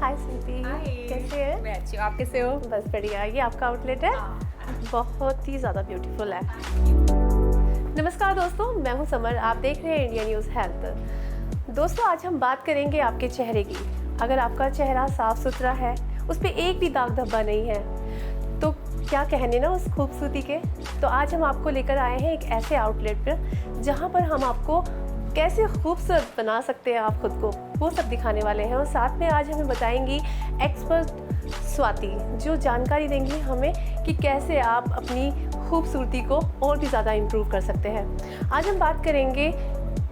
हाय स्वीटी, कैसे हैं? मैं अच्छी हूँ, आप कैसे हो? बस बढ़िया। ये आपका आउटलेट है, बहुत ही ज़्यादा ब्यूटीफुल है। नमस्कार दोस्तों, मैं हूँ समर, आप देख रहे हैं इंडिया न्यूज़ हेल्थ। दोस्तों, आज हम बात करेंगे आपके चेहरे की। अगर आपका चेहरा साफ सुथरा है, उस पर एक भी दाग धब्बा नहीं है, तो क्या कहने ना उस खूबसूरती के। तो आज हम आपको लेकर आए हैं एक ऐसे आउटलेट पर जहाँ पर हम आपको कैसे खूबसूरत बना सकते हैं आप खुद को, वो सब दिखाने वाले हैं। और साथ में आज हमें बताएंगी एक्सपर्ट स्वाति, जो जानकारी देंगी हमें कि कैसे आप अपनी खूबसूरती को और भी ज़्यादा इम्प्रूव कर सकते हैं। आज हम बात करेंगे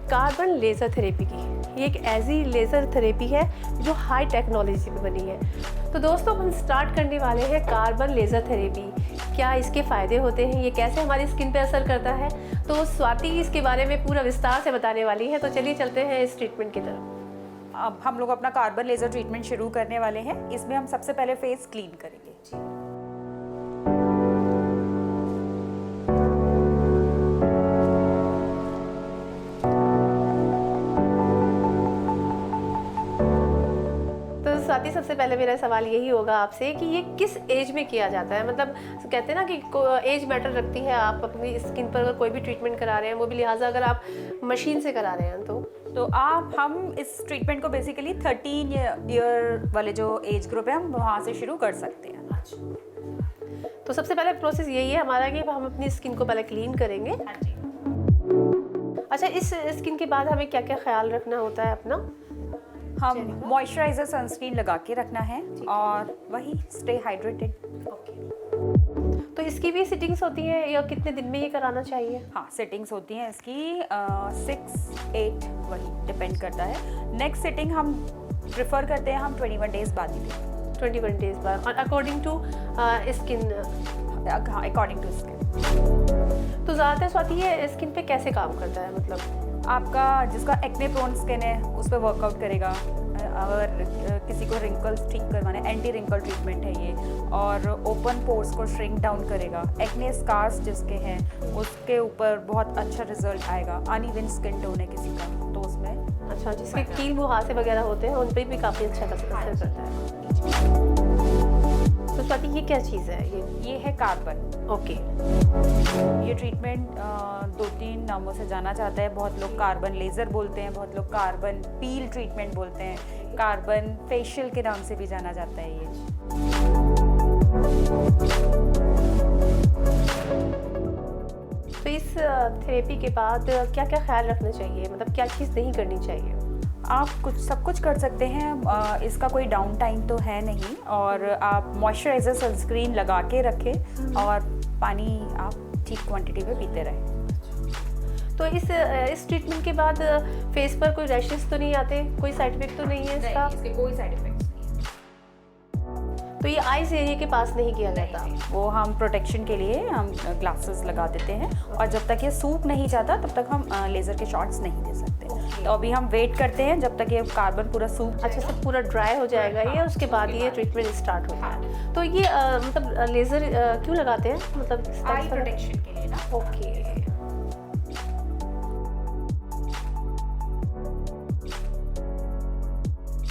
कार्बन लेज़र थेरेपी की। ये एक ऐसी लेज़र थेरेपी है जो हाई टेक्नोलॉजी पे बनी है। तो दोस्तों, हम स्टार्ट करने वाले हैं कार्बन लेज़र थेरेपी। क्या इसके फ़ायदे होते हैं, ये कैसे हमारी स्किन पे असर करता है, तो स्वाति इसके बारे में पूरा विस्तार से बताने वाली है। तो चलिए चलते हैं इस ट्रीटमेंट की तरफ। अब हम लोग अपना कार्बन लेज़र ट्रीटमेंट शुरू करने वाले हैं। इसमें हम सबसे पहले फेस क्लीन करेंगे। स्वाति, सबसे पहले मेरा सवाल यही होगा आपसे कि ये किस एज में किया जाता है। मतलब कहते हैं ना कि एज मैटर रखती है। आप अपनी स्किन पर अगर कोई भी ट्रीटमेंट करा रहे हैं, वो भी लिहाजा अगर आप मशीन से करा रहे हैं तो हम इस ट्रीटमेंट को बेसिकली 13 ईयर वाले जो एज ग्रुप है, हम वहाँ से शुरू कर सकते हैं। तो सबसे पहले प्रोसेस यही है हमारा कि हम अपनी स्किन को पहले क्लीन करेंगे। हाँ जी। अच्छा, इस स्किन के बाद हमें क्या क्या ख्याल रखना होता है अपना? हम मॉइस्चराइजर सनस्क्रीन लगा के रखना है और वही स्टे हाइड्रेटेड। तो इसकी भी सेटिंग्स होती हैं या कितने दिन में ये कराना चाहिए? हाँ, सेटिंग्स होती हैं इसकी 6-8, वही डिपेंड करता है। नेक्स्ट सेटिंग हम प्रेफर करते हैं हम 21 डेज बाद ही दें। 21 डेज बाद, और अकॉर्डिंग टू स्किन? हाँ, अकॉर्डिंग टू स्किन। तो ज़्यादातर स्वाति ये स्किन पे कैसे काम करता है? मतलब आपका जिसका एक्ने प्रोन स्किन है उस पर वर्कआउट करेगा। अगर किसी को रिंकल्स ठीक करवाना है, एंटी रिंकल ट्रीटमेंट है ये, और ओपन पोर्स को श्रिंक डाउन करेगा। एक्ने स्कार्स जिसके हैं उसके ऊपर बहुत अच्छा रिजल्ट आएगा। अनइवन स्किन टोन है किसी का तो उसमें अच्छा, जिसके कील मुहासे वगैरह होते हैं उन पर भी काफ़ी अच्छा असर करता है। तो स्वाति, ये क्या चीज़ है? ये है कार्बन। ओके। ये ट्रीटमेंट 2-3 नामों से जाना जाता है। बहुत लोग कार्बन लेज़र बोलते हैं, बहुत लोग कार्बन पील ट्रीटमेंट बोलते हैं, कार्बन फेशियल के नाम से भी जाना जाता है ये। तो इस थेरेपी के बाद क्या क्या ख्याल रखना चाहिए? मतलब क्या चीज़ नहीं करनी चाहिए? आप सब कुछ कर सकते हैं। इसका कोई डाउन टाइम तो है नहीं, और आप मॉइस्चराइज़र सनस्क्रीन लगा के रखें और पानी आप ठीक क्वांटिटी में पीते रहें। तो इस ट्रीटमेंट के बाद फेस पर कोई रैशेस तो नहीं आते? कोई साइड इफेक्ट तो नहीं है इसका? नहीं, इसके कोई साइड इफेक्ट्स नहीं है। तो ये आईज एरिया के पास नहीं किया जाता? वो हम प्रोटेक्शन के लिए हम ग्लासेस लगा देते हैं, और जब तक ये सूख नहीं जाता तब तक हम लेज़र के शॉट्स नहीं दे सकते। तो अभी हम वेट करते हैं जब तक ये कार्बन पूरा सूख। अच्छा, सब पूरा ड्राई हो जाएगा ये, उसके बाद ये ट्रीटमेंट स्टार्ट होता है। तो ये मतलब लेज़र क्यों लगाते हैं? मतलब आई प्रोटेक्शन के लिए ना। ओके।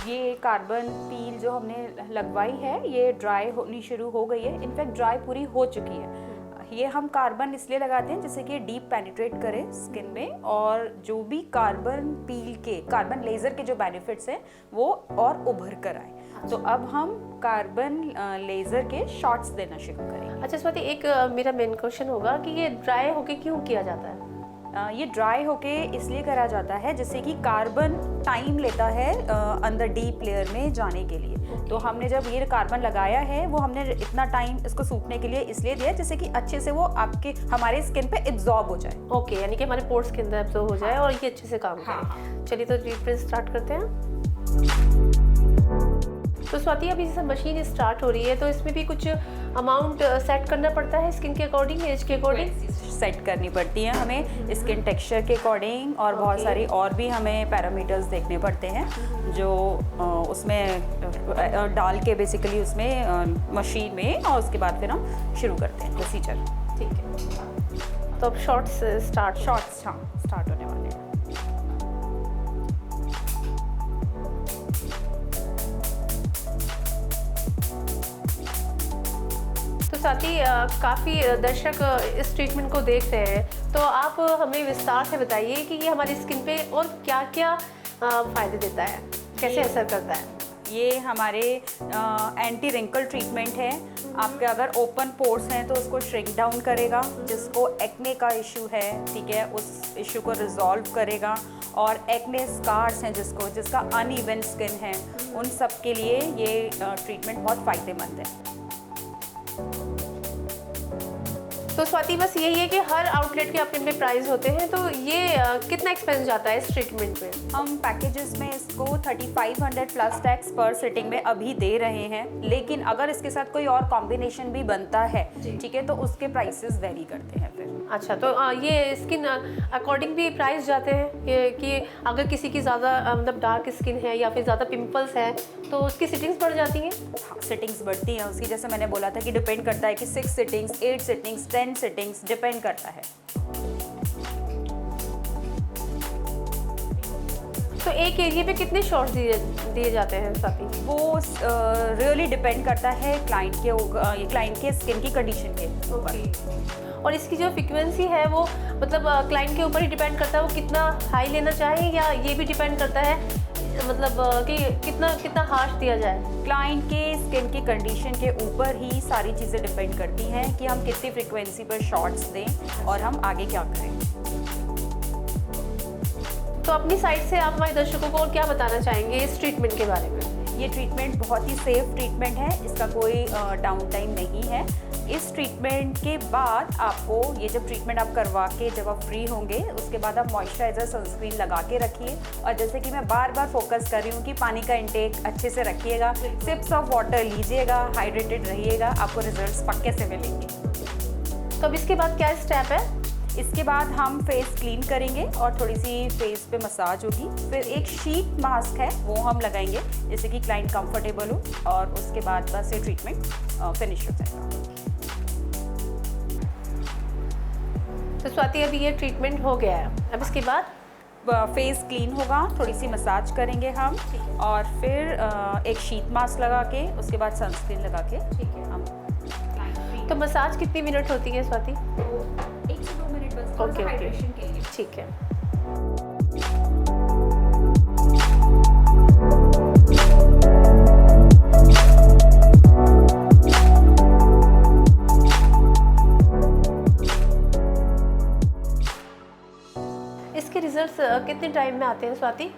ये कार्बन पील जो हमने लगवाई है ये ड्राई होनी शुरू हो गई है। इनफैक्ट ड्राई पूरी हो चुकी है। ये हम कार्बन इसलिए लगाते हैं जिससे कि डीप पेनिट्रेट करे स्किन में, और जो भी कार्बन पील के, कार्बन लेज़र के जो बेनिफिट्स हैं वो और उभर कर आए। तो अब हम कार्बन लेज़र के शॉट्स देना शुरू करेंगे। अच्छा स्वाति, एक मेरा मेन क्वेश्चन होगा कि ये ड्राई होके क्यों किया जाता है? ये ड्राई होके इसलिए करा जाता है जिससे कि कार्बन टाइम लेता है अंदर डीप लेयर में जाने के लिए। तो हमने जब ये कार्बन लगाया है वो हमने इतना टाइम इसको सूखने के लिए इसलिए दिया जिससे कि अच्छे से वो आपके हमारे स्किन पे एब्जॉर्ब हो जाए। ओके, यानी कि हमारे पोर्स के अंदर एब्जॉर्ब हो जाए और ये अच्छे से काम करे। चलिए, तो ट्रीटमेंट स्टार्ट करते हैं। तो स्वाति, अभी जैसे मशीन स्टार्ट हो रही है तो इसमें भी कुछ अमाउंट सेट करना पड़ता है स्किन के अकॉर्डिंग, एज के अकॉर्डिंग? सेट करनी पड़ती है हमें स्किन टेक्सचर के अकॉर्डिंग, और बहुत सारी और भी हमें पैरामीटर्स देखने पड़ते हैं जो उसमें डाल के बेसिकली उसमें मशीन में, और उसके बाद फिर हम शुरू करते हैं प्रोसीजर। ठीक है, तो अब शॉर्ट्स स्टार्ट होने वाले हैं। तो स्वाति, काफ़ी दर्शक इस ट्रीटमेंट को देखते हैं, तो आप हमें विस्तार से बताइए कि ये हमारी स्किन पे और क्या क्या फ़ायदे देता है, कैसे असर करता है। ये हमारे एंटी रिंकल ट्रीटमेंट है। आपके अगर ओपन पोर्स हैं तो उसको श्रिंक डाउन करेगा, जिसको एक्ने का इशू है, ठीक है, उस इशू को रिजॉल्व करेगा। और एक्ने स्कार्स हैं जिसका अनइवन स्किन है, उन सब के लिए ये ट्रीटमेंट बहुत फ़ायदेमंद है। तो स्वाति, बस यही है कि हर आउटलेट के अपने अपने प्राइस होते हैं, तो ये कितना एक्सपेंस जाता है इस ट्रीटमेंट में? हम पैकेजेस में इसको 3500 प्लस टैक्स पर सिटिंग में अभी दे रहे हैं, लेकिन अगर इसके साथ कोई और कॉम्बिनेशन भी बनता है, ठीक है, तो उसके प्राइसेस वेरी करते हैं फिर। अच्छा, तो ये स्किन अकॉर्डिंग भी प्राइस जाते हैं कि अगर किसी की ज़्यादा मतलब डार्क स्किन है या फिर ज़्यादा पिंपल्स है तो उसकी सिटिंग्स बढ़ जाती हैं? हाँ, सिटिंग्स बढ़ती हैं उसकी। जैसे मैंने बोला था कि डिपेंड करता है कि 6 सिटिंग्स, 8 सिटिंग्स, 10 सिटिंग्स, डिपेंड करता है। तो एक एरिया पे कितने शॉट्स दिए जाते हैं स्वाति? वो रियली डिपेंड करता है क्लाइंट के स्किन की कंडीशन के ऊपर। और इसकी जो फ्रीक्वेंसी है वो मतलब क्लाइंट के ऊपर ही डिपेंड करता है, वो कितना हाई लेना चाहे, या ये भी डिपेंड करता है मतलब कि कितना हार्श दिया जाए? क्लाइंट के स्किन की कंडीशन के ऊपर ही सारी चीज़ें डिपेंड करती हैं कि हम कितनी फ्रीक्वेंसी पर शॉट्स दें और हम आगे क्या करें। तो अपनी साइड से आप हमारे दर्शकों को और क्या बताना चाहेंगे इस ट्रीटमेंट के बारे में? ये ट्रीटमेंट बहुत ही सेफ ट्रीटमेंट है, इसका कोई डाउन टाइम नहीं है। इस ट्रीटमेंट के बाद आपको ये जब ट्रीटमेंट आप करवा के जब आप फ्री होंगे, उसके बाद आप मॉइस्चराइज़र सनस्क्रीन लगा के रखिए। और जैसे कि मैं बार बार फोकस कर रही हूँ कि पानी का इंटेक अच्छे से रखिएगा, सिप्स ऑफ वाटर लीजिएगा, हाइड्रेटेड रहिएगा, आपको रिजल्ट्स पक्के से मिलेंगे। तो अब इसके बाद क्या स्टेप है? इसके बाद हम फेस क्लीन करेंगे और थोड़ी सी फेस पे मसाज होगी। फिर एक शीट मास्क है वो हम लगाएंगे जिससे कि क्लाइंट कंफर्टेबल हो, और उसके बाद बस ये ट्रीटमेंट फिनिश हो जाएगा। तो स्वाति, अभी ये ट्रीटमेंट हो गया है, अब इसके बाद फेस क्लीन होगा, थोड़ी सी मसाज करेंगे हम, और फिर एक शीट मास्क लगा के उसके बाद सनस्क्रीन लगा के, ठीक है, हम। तो मसाज कितनी मिनट होती है स्वाति? 1 से 2 मिनट बस, ओके, हाइड्रेशन के लिए। ठीक है। इसके रिजल्ट्स कितने टाइम में आते हैं स्वाति?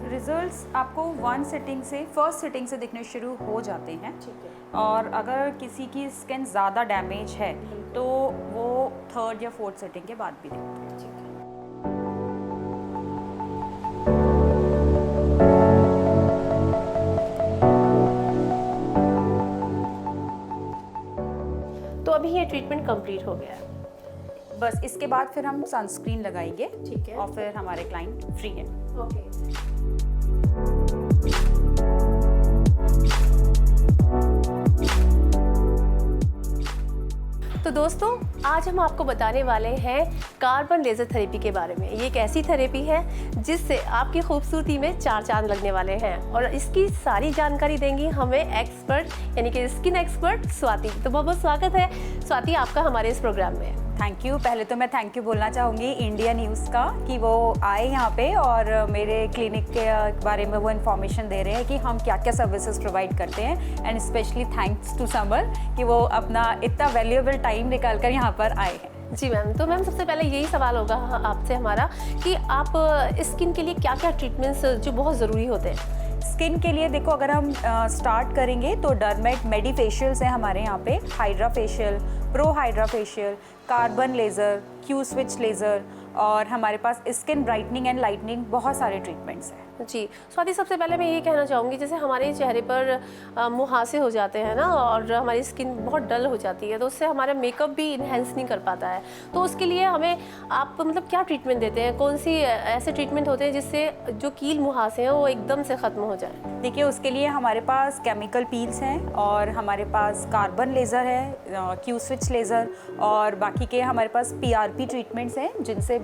रिजल्ट्स आपको फर्स्ट सिटिंग से दिखने शुरू हो जाते हैं, ठीक है। और अगर किसी की स्किन ज़्यादा डैमेज है तो वो 3rd या 4th सिटिंग के बाद भी दिखते हैं। ठीक है। तो अभी ये ट्रीटमेंट कंप्लीट हो गया है, बस इसके बाद फिर हम सनस्क्रीन लगाएंगे, ठीक है, और फिर हमारे क्लाइंट फ्री हैं। ओके। तो दोस्तों, आज हम आपको बताने वाले हैं कार्बन लेज़र थेरेपी के बारे में। ये एक ऐसी थेरेपी है जिससे आपकी खूबसूरती में 4 चांद लगने वाले हैं, और इसकी सारी जानकारी देंगी हमें एक्सपर्ट यानी कि स्किन एक्सपर्ट स्वाति। तो बहुत बहुत स्वागत है स्वाति आपका हमारे इस प्रोग्राम में। Thank you. पहले तो मैं थैंक यू बोलना चाहूँगी इंडिया न्यूज़ का कि वो आए यहाँ पे और मेरे क्लिनिक के बारे में वो इन्फॉर्मेशन दे रहे हैं कि हम क्या क्या सर्विसेज प्रोवाइड करते हैं, and specially thanks to Samar कि वो अपना इतना वैल्यूएबल टाइम निकाल कर यहाँ पर आए हैं। जी मैम, तो मैम सबसे पहले यही सवाल होगा आपसे हमारा कि आप स्किन के लिए क्या क्या ट्रीटमेंट्स जो बहुत ज़रूरी होते हैं? स्किन के लिए देखो, अगर हम स्टार्ट करेंगे तो डर्मेट मेडिफेशियल्स हैं हमारे यहाँ पे, hydra facial, pro hydra facial, carbon laser, Q switch laser, और हमारे पास स्किन ब्राइटनिंग एंड लाइटनिंग, बहुत सारे ट्रीटमेंट्स हैं। जी स्वाति, सबसे पहले मैं ये कहना चाहूँगी, जैसे हमारे चेहरे पर मुहासे हो जाते हैं ना, और हमारी स्किन बहुत डल हो जाती है, तो उससे हमारा मेकअप भी इन्हेंस नहीं कर पाता है, तो उसके लिए हमें आप मतलब क्या ट्रीटमेंट देते हैं? कौन सी ऐसे ट्रीटमेंट होते हैं जिससे जो कील मुहासे हैं वो एकदम से ख़त्म हो जाए? देखिए, उसके लिए हमारे पास केमिकल पील्स हैं, और हमारे पास कार्बन लेज़र है, क्यू स्विच लेज़र, और बाकी के हमारे पास PRP ट्रीटमेंट्स हैं जिनसे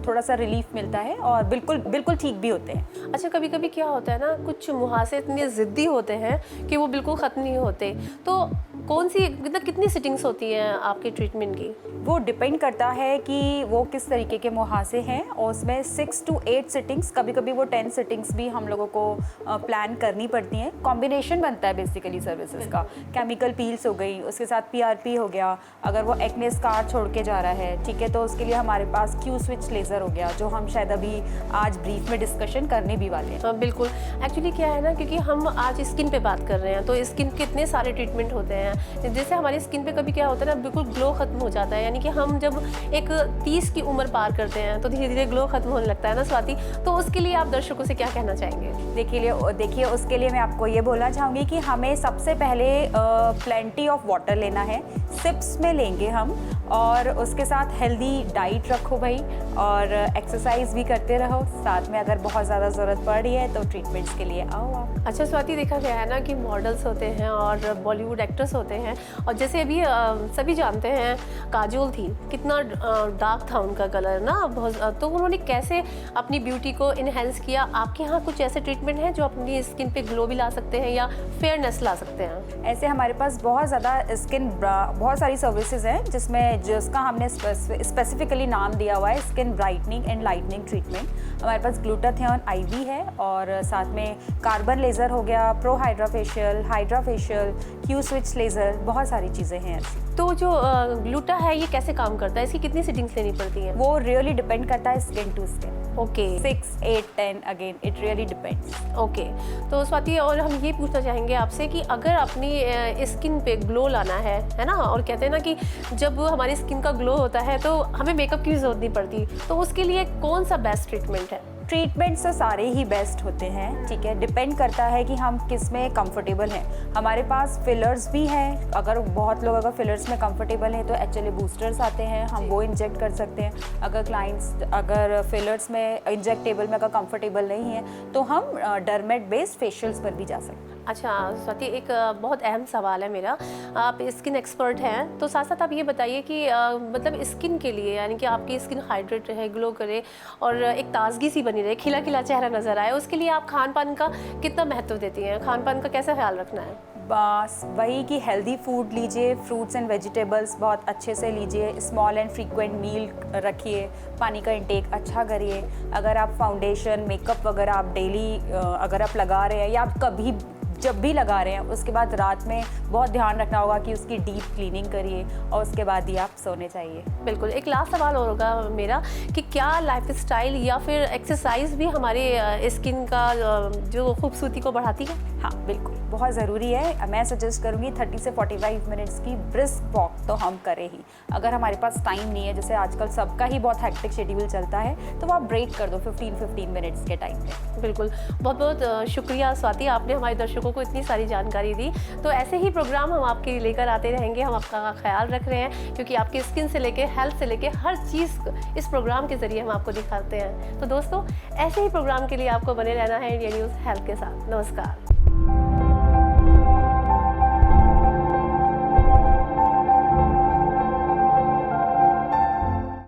थोड़ा सा रिलीफ मिलता है और बिल्कुल ठीक भी होते हैं। अच्छा, कभी कभी क्या होता है ना, कुछ मुहासे इतने ज़िद्दी होते हैं कि वो बिल्कुल ख़त्म नहीं होते, तो कौन सी मतलब कितनी सिटिंग्स होती हैं आपके ट्रीटमेंट की? वो डिपेंड करता है कि वो किस तरीके के मुहासे हैं, और उसमें 6 to 8 सिटिंग्स, कभी कभी वो 10 सिटिंग्स भी हम लोगों को प्लान करनी पड़ती हैं। कॉम्बिनेशन बनता है बेसिकली सर्विसेज का। केमिकल पील्स हो गई, उसके साथ PRP हो गया, अगर वो एक्ने स्कार छोड़ के जा रहा है, ठीक है, तो उसके लिए हमारे पास Q स्विच लेज़र हो गया, जो हम शायद अभी आज ब्रीफ में डिस्कशन करने भी वाले हैं। बिल्कुल। एक्चुअली क्या है ना, क्योंकि हम आज स्किन पे बात कर रहे हैं, तो स्किन के इतने सारे ट्रीटमेंट होते हैं। जैसे हमारी स्किन पे कभी क्या होता है ना, बिल्कुल ग्लो खत्म हो जाता है, यानी कि हम जब एक 30 की उम्र पार करते हैं तो धीरे धीरे ग्लो खत्म होने लगता है ना स्वाति, तो उसके लिए आप दर्शकों से क्या कहना चाहेंगे? देखिए उसके लिए मैं आपको ये बोलना चाहूँगी कि हमें सबसे पहले प्लेंटी ऑफ वाटर लेना है, सिप्स में लेंगे हम, और उसके साथ हेल्दी डाइट रखो भाई, और एक्सरसाइज भी करते रहो साथ में। अगर बहुत ज़्यादा ज़रूरत पड़ रही है तो ट्रीटमेंट्स के लिए आओ आप। अच्छा स्वाति, देखा गया है ना कि मॉडल्स होते हैं और बॉलीवुड एक्टर्स होते हैं, और जैसे अभी सभी जानते हैं काजोल थी, कितना डार्क था उनका कलर ना, बहुत, तो उन्होंने कैसे अपनी ब्यूटी को इन्हेंस किया? आपके यहाँ कुछ ऐसे ट्रीटमेंट हैं जो अपनी स्किन पे ग्लो भी ला सकते हैं या फेयरनेस ला सकते हैं? ऐसे हमारे पास बहुत ज़्यादा बहुत सारी सर्विसेज हैं जिसका हमने स्पेसिफिकली नाम दिया हुआ है skin brightening and lightning treatment. हमारे पास ग्लूटाथियोन IV है, और साथ में कार्बन लेज़र हो गया, pro hydra facial, Q switch laser, बहुत सारी चीज़ें हैं ऐसी। तो जो ग्लूटा है ये कैसे काम करता है? इसकी कितनी सिटिंग्स लेनी पड़ती हैं? वो रियली डिपेंड करता है skin to skin. Okay. 6, 8, 10 again it really depends. Okay. तो स्वाति, और हम ये पूछना चाहेंगे आपसे कि अगर अपनी स्किन पे ग्लो लाना है ना, और कहते हैं ना कि जब हमारी स्किन का ग्लो होता है तो हमें मेकअप की ज़रूरत नहीं पड़ती, तो उसके लिए कौन सा बेस्ट ट्रीटमेंट है? ट्रीटमेंट्स तो सारे ही बेस्ट होते हैं, ठीक है, डिपेंड करता है कि हम किस में कंफर्टेबल हैं। हमारे पास फिलर्स भी हैं, अगर बहुत लोग फिलर्स में कंफर्टेबल हैं तो HLA बूस्टर्स आते हैं, हम वो इंजेक्ट कर सकते हैं। अगर फिलर्स में इंजेक्टेबल में अगर कंफर्टेबल नहीं है तो हम डर्मेट बेस्ड फेशियल्स पर भी जा सकते हैं। अच्छा स्वाति, एक बहुत अहम सवाल है मेरा, आप स्किन एक्सपर्ट हैं, तो साथ साथ आप ये बताइए कि मतलब स्किन के लिए, यानी कि आपकी स्किन हाइड्रेट रहे, ग्लो करे और एक ताजगी सी बनी रहे, खिला खिला चेहरा नज़र आए, उसके लिए आप खान पान का कितना महत्व देती हैं? खान पान का कैसा ख्याल रखना है? बस वही कि हेल्दी फूड लीजिए, फ्रूट्स एंड वेजिटेबल्स बहुत अच्छे से लीजिए, स्मॉल एंड फ्रीक्वेंट मील रखिए, पानी का इंटेक अच्छा करिए। अगर आप फाउंडेशन मेकअप वगैरह आप डेली अगर आप लगा रहे हैं या आप कभी जब भी लगा रहे हैं, उसके बाद रात में बहुत ध्यान रखना होगा कि उसकी डीप क्लीनिंग करिए, और उसके बाद ही आप सोने चाहिए। बिल्कुल। एक लास्ट सवाल और होगा मेरा कि क्या लाइफस्टाइल या फिर एक्सरसाइज भी हमारे स्किन का जो खूबसूरती को बढ़ाती है? हाँ बिल्कुल, बहुत ज़रूरी है। मैं सजेस्ट करूँगी 30 से 45 मिनट्स की ब्रिस्क वॉक तो हम करें ही। अगर हमारे पास टाइम नहीं है, जैसे आजकल सबका ही बहुत हेक्टिक शेड्यूल चलता है, तो आप ब्रेक कर दो 15 मिनट्स के टाइम पे। बिल्कुल। बहुत बहुत शुक्रिया स्वाति, आपने हमारे दर्शकों को इतनी सारी जानकारी दी। तो ऐसे ही प्रोग्राम हम आपके लिए लेकर आते रहेंगे, हम आपका ख्याल रख रहे हैं, क्योंकि आपकी स्किन से लेके हेल्थ से लेके हर चीज़ इस प्रोग्राम के ज़रिए हम आपको दिखाते हैं। तो दोस्तों, ऐसे ही प्रोग्राम के लिए आपको बने रहना है इंडिया न्यूज़ हेल्थ के साथ। नमस्कार।